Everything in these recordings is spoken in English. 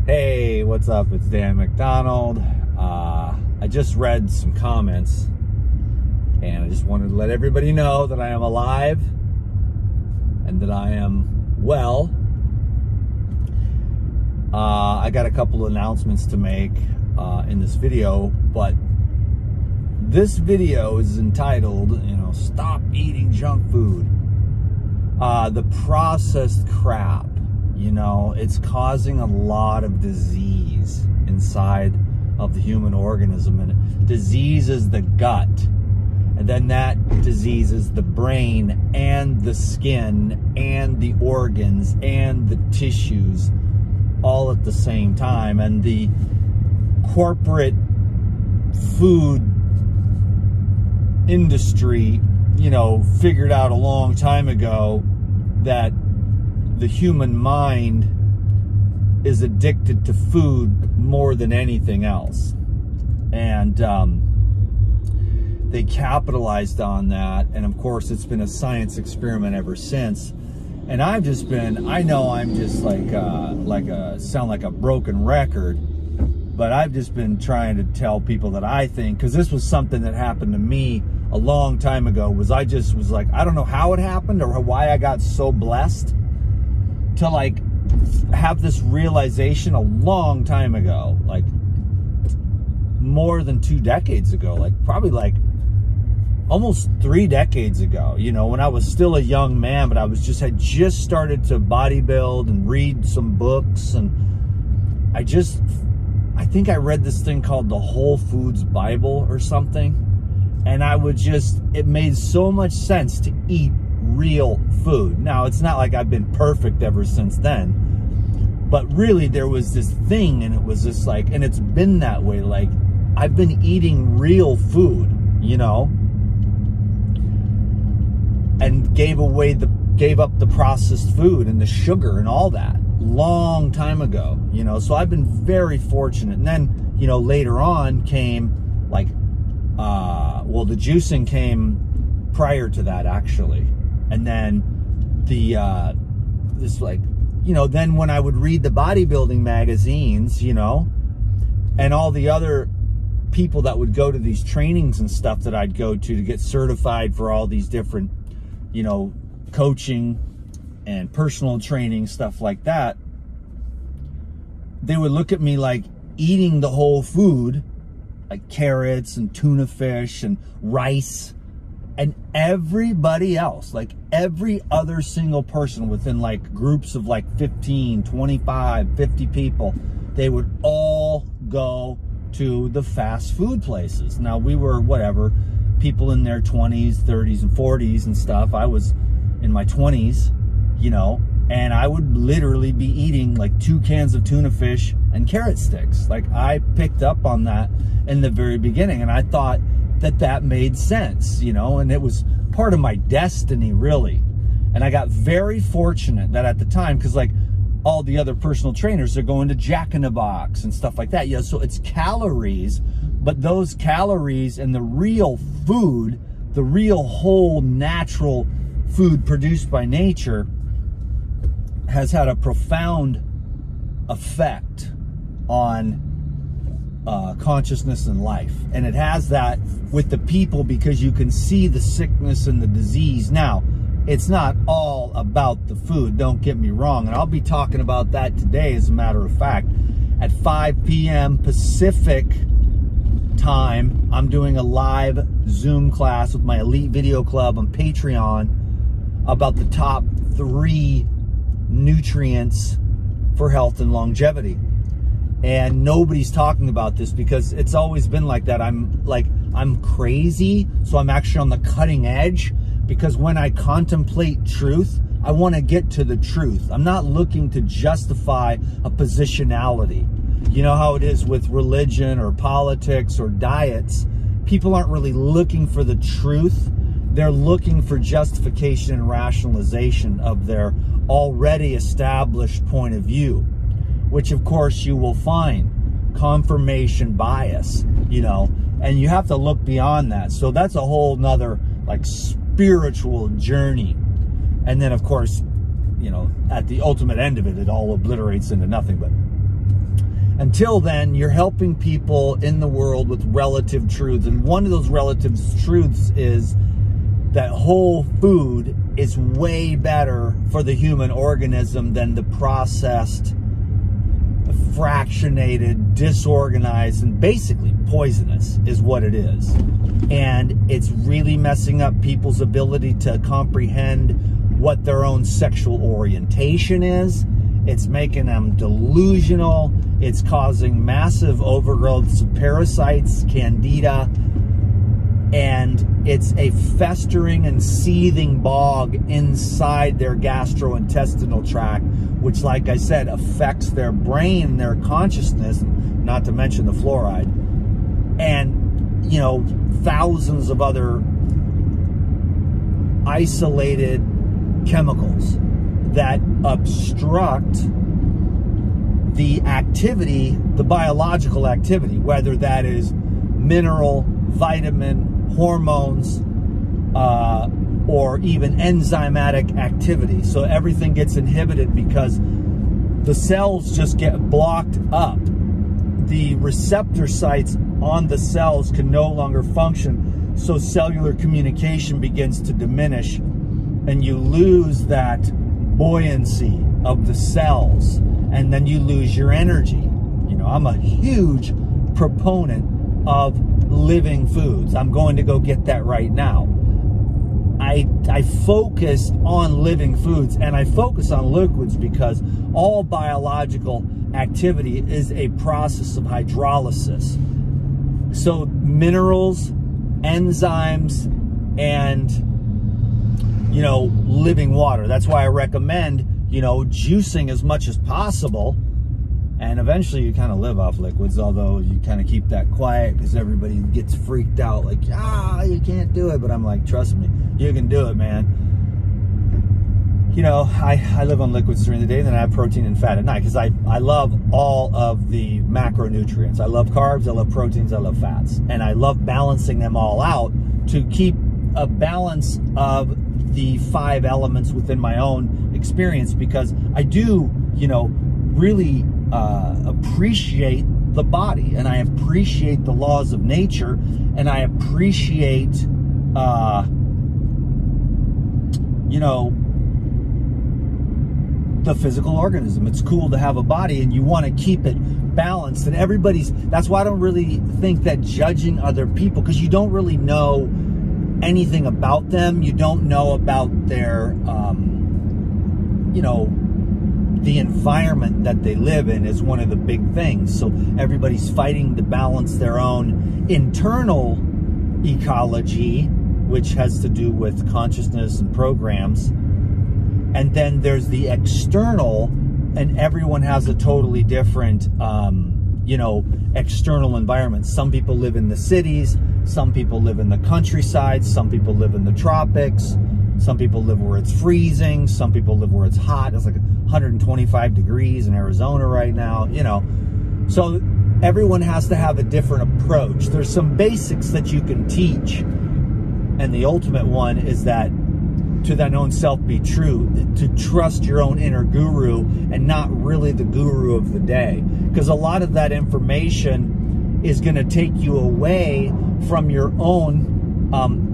Hey, what's up? It's Dan McDonald. I just read some comments and I just wanted to let everybody know that I am alive and that I am well. I got a couple of announcements to make in this video, but this video is entitled, Stop Eating Junk Food. The processed crap, it's causing a lot of disease inside of the human organism, and disease is the gut, and then that disease is the brain and the skin and the organs and the tissues all at the same time. And the corporate food industry, figured out a long time ago that the human mind is addicted to food more than anything else. And they capitalized on that. And of course, it's been a science experiment ever since. And I've just been, I know I'm just sound like a broken record, but I've just been trying to tell people that I think, because this was something that happened to me a long time ago, I just was like, I don't know how it happened or why I got so blessed to have this realization a long time ago, more than 2 decades ago, probably almost 3 decades ago, when I was still a young man, but had just started to bodybuild and read some books. And I think I read this thing called the Whole Foods Bible or something. And it made so much sense to eat real food. Now, it's not like I've been perfect ever since then, but really there was this thing, and it was just and it's been that way. I've been eating real food, and gave up the processed food and the sugar and all that long time ago, so I've been very fortunate. And then, later on came the juicing came prior to that, actually. And then then when I would read the bodybuilding magazines, and all the other people that would go to these trainings and stuff that I'd go to get certified for all these different, coaching and personal training, stuff like that, they would look at me like eating the whole food, like carrots and tuna fish and rice, and everybody else, every other single person within groups of 15, 25, 50 people, they would all go to the fast food places. Now, we were people in their 20s, 30s, and 40s and stuff. I was in my 20s, and I would literally be eating 2 cans of tuna fish and carrot sticks. I picked up on that in the very beginning, and I thought that made sense, and it was part of my destiny, really. And I got very fortunate that at the time, because all the other personal trainers are going to Jack in the Box and stuff like that. So it's calories, but those calories and the real food, the real whole natural food produced by nature, has had a profound effect on consciousness and life. And it has that with the people, because you can see the sickness and the disease. Now, it's not all about the food, don't get me wrong, and I'll be talking about that today, as a matter of fact. At 5 p.m. Pacific time, I'm doing a live Zoom class with my Elite Video Club on Patreon about the top 3 nutrients for health and longevity. And nobody's talking about this because it's always been like that. I'm crazy, so I'm actually on the cutting edge, because when I contemplate truth, I want to get to the truth. I'm not looking to justify a positionality. You know how it is with religion or politics or diets. People aren't really looking for the truth. They're looking for justification and rationalization of their already established point of view, which of course you will find confirmation bias, and you have to look beyond that. So that's a whole nother spiritual journey. And then of course, at the ultimate end of it, it all obliterates into nothing. But until then, you're helping people in the world with relative truths. And one of those relative truths is that whole food is way better for the human organism than the processed, fractionated, disorganized, and basically poisonous is what it is. And it's really messing up people's ability to comprehend what their own sexual orientation is. It's making them delusional. It's causing massive overgrowths of parasites, candida, and it's a festering and seething bog inside their gastrointestinal tract, which, like I said, affects their brain, their consciousness, not to mention the fluoride, and, you know, thousands of other isolated chemicals that obstruct the activity, the biological activity, whether that is mineral, vitamin, hormones, or even enzymatic activity. So everything gets inhibited because the cells just get blocked up. The receptor sites on the cells can no longer function, so cellular communication begins to diminish, and you lose that buoyancy of the cells, and then you lose your energy. You know, I'm a huge proponent of living foods. I'm going to go get that right now. I focus on living foods, and I focus on liquids because all biological activity is a process of hydrolysis. So minerals, enzymes, and, you know, living water. That's why I recommend, you know, juicing as much as possible. And eventually you kind of live off liquids, although you kind of keep that quiet because everybody gets freaked out like, you can't do it. But I'm like, trust me, you can do it, man. You know, I live on liquids during the day, and then I have protein and fat at night because I love all of the macronutrients. I love carbs, I love proteins, I love fats. And I love balancing them all out to keep a balance of the 5 elements within my own experience, because I do, you know, really appreciate the body, and I appreciate the laws of nature, and I appreciate, you know, the physical organism. It's cool to have a body, and you want to keep it balanced. And that's why I don't really think that judging other people, because you don't really know anything about them. You don't know about their, you know, the environment that they live in is one of the big things. So everybody's fighting to balance their own internal ecology, which has to do with consciousness and programs. And then there's the external, and everyone has a totally different, you know, external environment. Some people live in the cities, some people live in the countryside, some people live in the tropics, some people live where it's freezing, some people live where it's hot. It's like 125 degrees in Arizona right now, you know. So everyone has to have a different approach. There's some basics that you can teach, and the ultimate one is that to thine own self be true, to trust your own inner guru and not really the guru of the day. Because a lot of that information is going to take you away from your own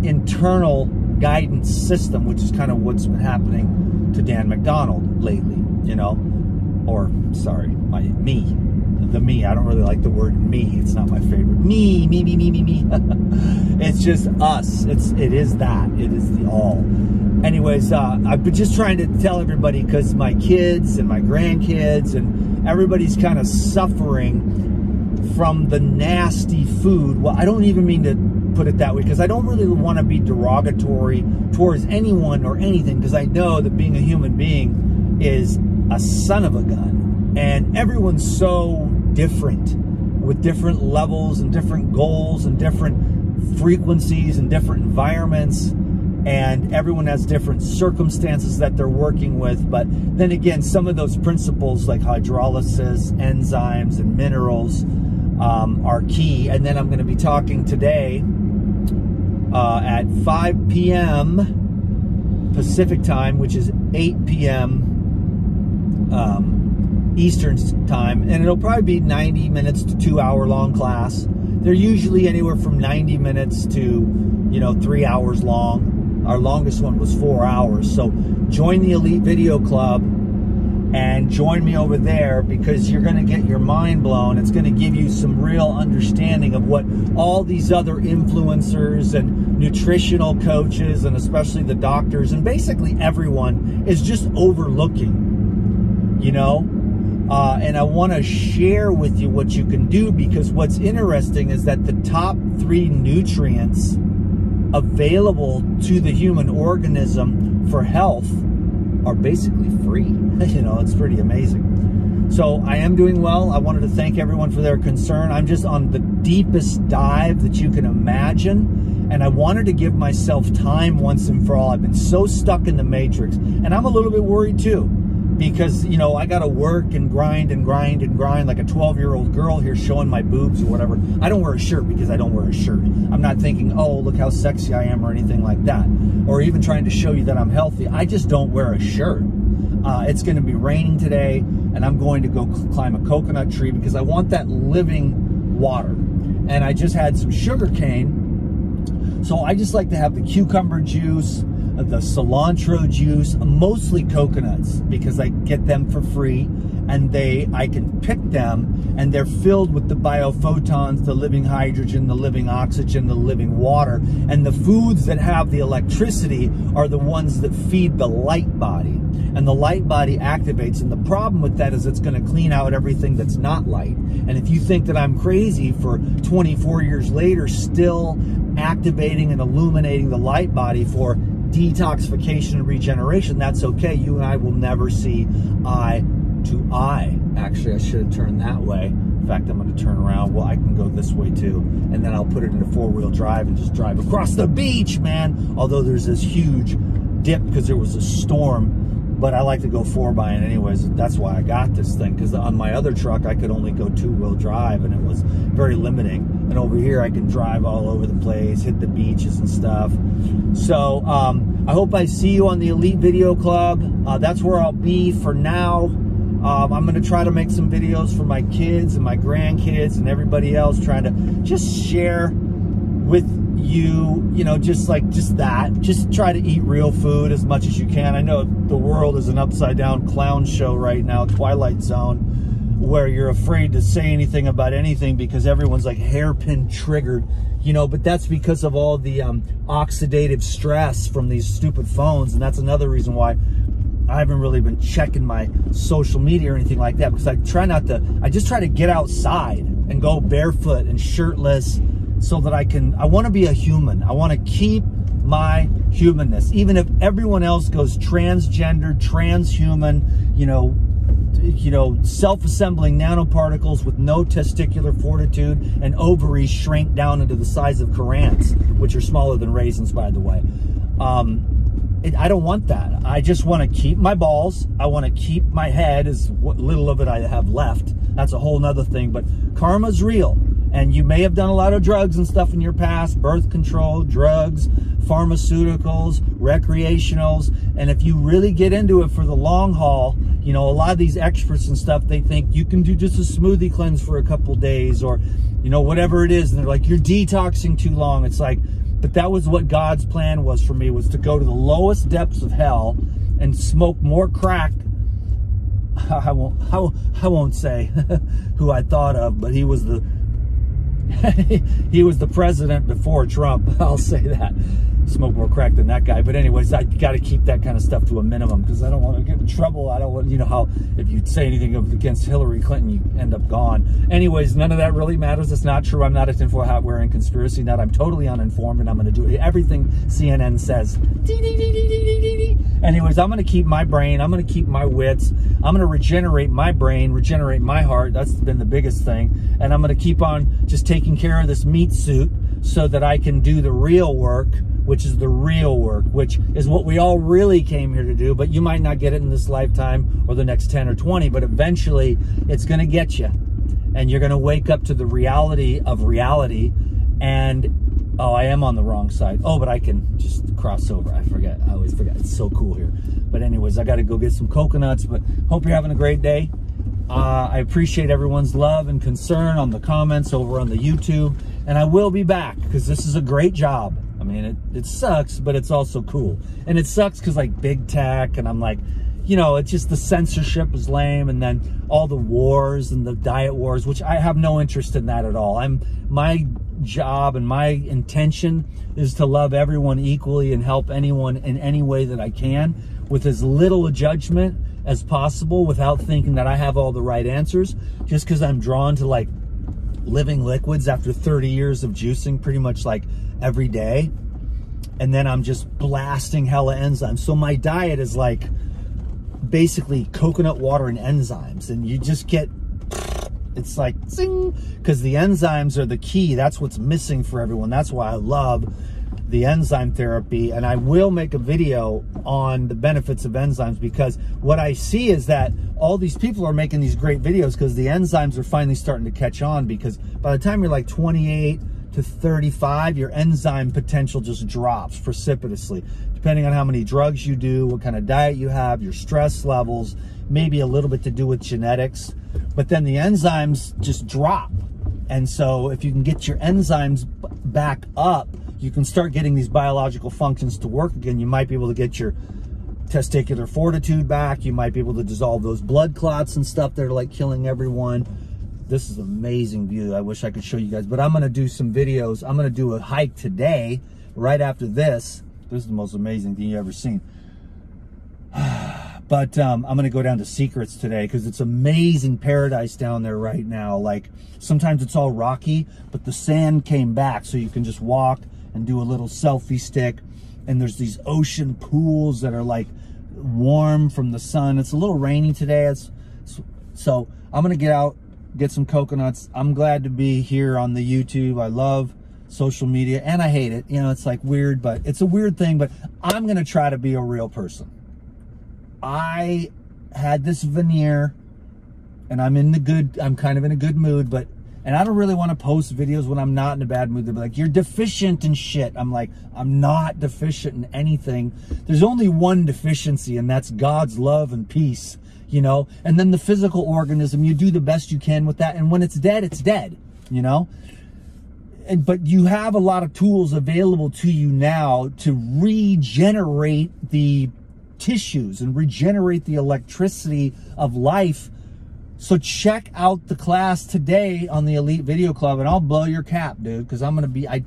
internal guidance system, which is kind of what's been happening to Dan McDonald lately, you know, or sorry, me. I don't really like the word me. It's not my favorite. Me. It's just us. It is that. It is the all. Anyways, I've been just trying to tell everybody, because my kids and my grandkids and everybody's kind of suffering from the nasty food. Well, I don't even mean to put it that way, because I don't really want to be derogatory towards anyone or anything, because I know that being a human being is a son of a gun, and everyone's so different, with different levels and different goals and different frequencies and different environments, and everyone has different circumstances that they're working with. But then again, some of those principles like hydrolysis, enzymes, and minerals are key. And then I'm going to be talking today at 5 p.m. Pacific time, which is 8 p.m. Eastern time, and it'll probably be 90 minutes to 2 hour long class. They're usually anywhere from 90 minutes to, you know, 3 hours long. Our longest one was 4 hours. So join the Elite Video Club and join me over there, because you're going to get your mind blown. It's going to give you some real understanding of what all these other influencers and nutritional coaches, and especially the doctors, and basically everyone is just overlooking, you know. And I want to share with you what you can do, because what's interesting is that the top 3 nutrients available to the human organism for health are basically free. You know, it's pretty amazing. So I am doing well. I wanted to thank everyone for their concern. I'm just on the deepest dive that you can imagine, and I wanted to give myself time once and for all. I've been so stuck in the matrix, and I'm a little bit worried too, because, you know, I got to work and grind and grind and grind like a 12-year-old girl here showing my boobs or whatever. I don't wear a shirt because I don't wear a shirt. I'm not thinking, oh, look how sexy I am or anything like that, or even trying to show you that I'm healthy. I just don't wear a shirt. It's going to be raining today, and I'm going to go climb a coconut tree because I want that living water. And I just had some sugar cane, so I just like to have the cucumber juice, the cilantro juice, mostly coconuts, because I get them for free, and I can pick them, and they're filled with the biophotons, the living hydrogen, the living oxygen, the living water. And the foods that have the electricity are the ones that feed the light body, and the light body activates. And the problem with that is it's going to clean out everything that's not light. And if you think that I'm crazy for 24 years later still activating and illuminating the light body for detoxification and regeneration, that's okay. You and I will never see eye to eye. Actually, I should have turned that way. In fact, I'm going to turn around. Well, I can go this way too, and then I'll put it into 4-wheel drive and just drive across the beach, man. Although there's this huge dip because there was a storm, but I like to go 4x anyways. That's why I got this thing, because on my other truck I could only go 2-wheel drive, and it was very limiting. And over here I can drive all over the place, hit the beaches and stuff. So I hope I see you on the Elite Video Club. That's where I'll be for now. I'm going to try to make some videos for my kids and my grandkids and everybody else, trying to just share with you, you know, just try to eat real food as much as you can. I know the world is an upside down clown show right now, Twilight Zone, where you're afraid to say anything about anything because everyone's like hairpin triggered, you know. But that's because of all the oxidative stress from these stupid phones. And that's another reason why I haven't really been checking my social media or anything like that, because I just try to get outside and go barefoot and shirtless, so that I want to be a human. I want to keep my humanness. Even if everyone else goes transgender, transhuman, you know, self-assembling nanoparticles with no testicular fortitude, and ovaries shrink down into the size of currants, which are smaller than raisins, by the way. I don't want that. I just want to keep my balls. I want to keep my head, as what little of it I have left. That's a whole nother thing, but karma's real. And you may have done a lot of drugs and stuff in your past, birth control, drugs, pharmaceuticals, recreationals. And if you really get into it for the long haul, you know, a lot of these experts and stuff, they think you can do just a smoothie cleanse for a couple days, or, you know, whatever it is. And they're like, you're detoxing too long. It's like, but that was what God's plan was for me, was to go to the lowest depths of hell and smoke more crack. I won't say who I thought of, but he was the president before Trump. I'll say that. Smoke more crack than that guy. But anyways, I got to keep that kind of stuff to a minimum, because I don't want to get in trouble. I don't want, you know how if you say anything against Hillary Clinton, you end up gone. Anyways, none of that really matters. It's not true. I'm not a tinfoil hat wearing conspiracy nut. I'm totally uninformed, and I'm going to do everything CNN says. Anyways, I'm going to keep my brain. I'm going to keep my wits. I'm going to regenerate my brain, regenerate my heart. That's been the biggest thing. And I'm going to keep on just taking care of this meat suit so that I can do the real work, which is the real work, which is what we all really came here to do. But you might not get it in this lifetime or the next 10 or 20, but eventually it's going to get you. And you're going to wake up to the reality of reality. And, oh, I am on the wrong side. Oh, but I can just cross over. I forget. I always forget. It's so cool here. But anyways, I got to go get some coconuts. But hope you're having a great day. I appreciate everyone's love and concern on the comments over on the YouTube. And I will be back because this is a great job. I mean, it sucks, but it's also cool. And it sucks because like big tech, and I'm like, you know, it's just the censorship is lame, and then all the wars and the diet wars, which I have no interest in that at all. My job and my intention is to love everyone equally and help anyone in any way that I can with as little judgment as possible, without thinking that I have all the right answers, just because I'm drawn to like living liquids after 30 years of juicing pretty much like every day. And then I'm just blasting hella enzymes. So my diet is like basically coconut water and enzymes, and you just get, it's like zing, because the enzymes are the key. That's what's missing for everyone. That's why I love the enzyme therapy. And I will make a video on the benefits of enzymes, because what I see is that all these people are making these great videos because the enzymes are finally starting to catch on, because by the time you're like 28 to 35, your enzyme potential just drops precipitously, depending on how many drugs you do, what kind of diet you have, your stress levels, maybe a little bit to do with genetics, but then the enzymes just drop. And so if you can get your enzymes back up, you can start getting these biological functions to work again. You might be able to get your testicular fortitude back. You might be able to dissolve those blood clots and stuff that are like killing everyone. This is an amazing view. I wish I could show you guys, but I'm going to do some videos. I'm going to do a hike today, right after this. This is the most amazing thing you've ever seen. But I'm going to go down to Secrets today because it's amazing paradise down there right now. Like sometimes it's all rocky, but the sand came back, so you can just walk and do a little selfie stick. And there's these ocean pools that are like warm from the sun. It's a little rainy today. So I'm going to get out, get some coconuts. I'm glad to be here on the YouTube. I love social media and I hate it. You know, it's like weird, but it's a weird thing, but I'm going to try to be a real person. I had this veneer and I'm kind of in a good mood, and I don't really want to post videos when I'm not in a bad mood. They'll be like, you're deficient in shit. I'm like, I'm not deficient in anything. There's only one deficiency, and that's God's love and peace, you know? And then the physical organism, you do the best you can with that. And when it's dead, you know? But you have a lot of tools available to you now to regenerate the tissues and regenerate the electricity of life. So check out the class today on the Elite Video Club, and I'll blow your cap, dude, because I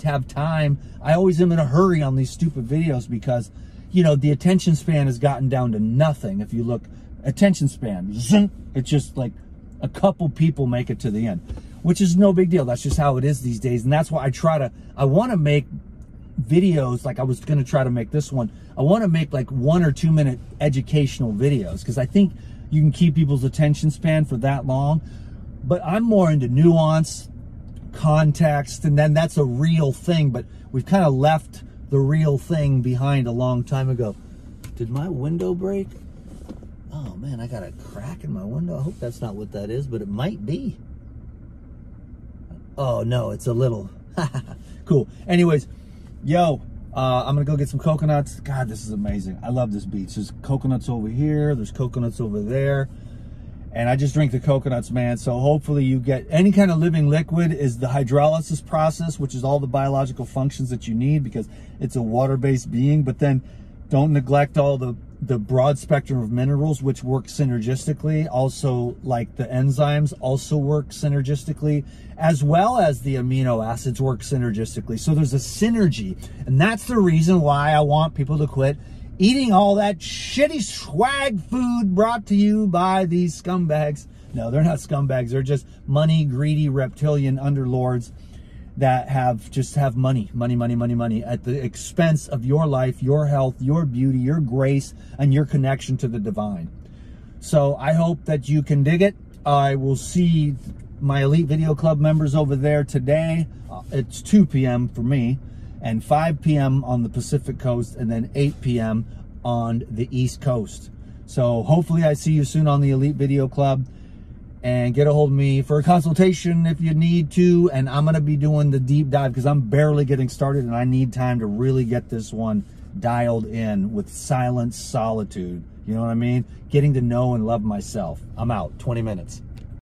have time. I always am in a hurry on these stupid videos because, you know, the attention span has gotten down to nothing. If you look, attention span, it's just like a couple people make it to the end, which is no big deal. That's just how it is these days. And that's why I want to make videos, like I was going to try to make this one. I want to make like 1 or 2 minute educational videos because I think you can keep people's attention span for that long. But I'm more into nuance, context, and then that's a real thing. But we've kind of left the real thing behind a long time ago. Did my window break? Oh man, I got a crack in my window. I hope that's not what that is, but it might be. Oh no, it's a little. Cool. Anyways, yo, I'm gonna go get some coconuts. God, this is amazing. I love this beach. There's coconuts over here, there's coconuts over there, and I just drink the coconuts, man. So hopefully you get any kind of living liquid. Is the hydrolysis process, which is all the biological functions that you need because it's a water-based being. But then don't neglect all the broad spectrum of minerals, which work synergistically. Also, like the enzymes also work synergistically, as well as the amino acids work synergistically. So there's a synergy, and that's the reason why I want people to quit eating all that shitty swag food brought to you by these scumbags. No, they're not scumbags. They're just money greedy reptilian underlords that have money at the expense of your life, your health, your beauty, your grace, and your connection to the divine. So I hope that you can dig it. I will see my Elite Video Club members over there today. It's 2 p.m. for me, and 5 p.m. on the Pacific Coast, and then 8 p.m. on the East Coast. So hopefully I see you soon on the Elite Video Club. And get a hold of me for a consultation if you need to. And I'm going to be doing the deep dive because I'm barely getting started and I need time to really get this one dialed in with silence, solitude. You know what I mean? Getting to know and love myself. I'm out. 20 minutes.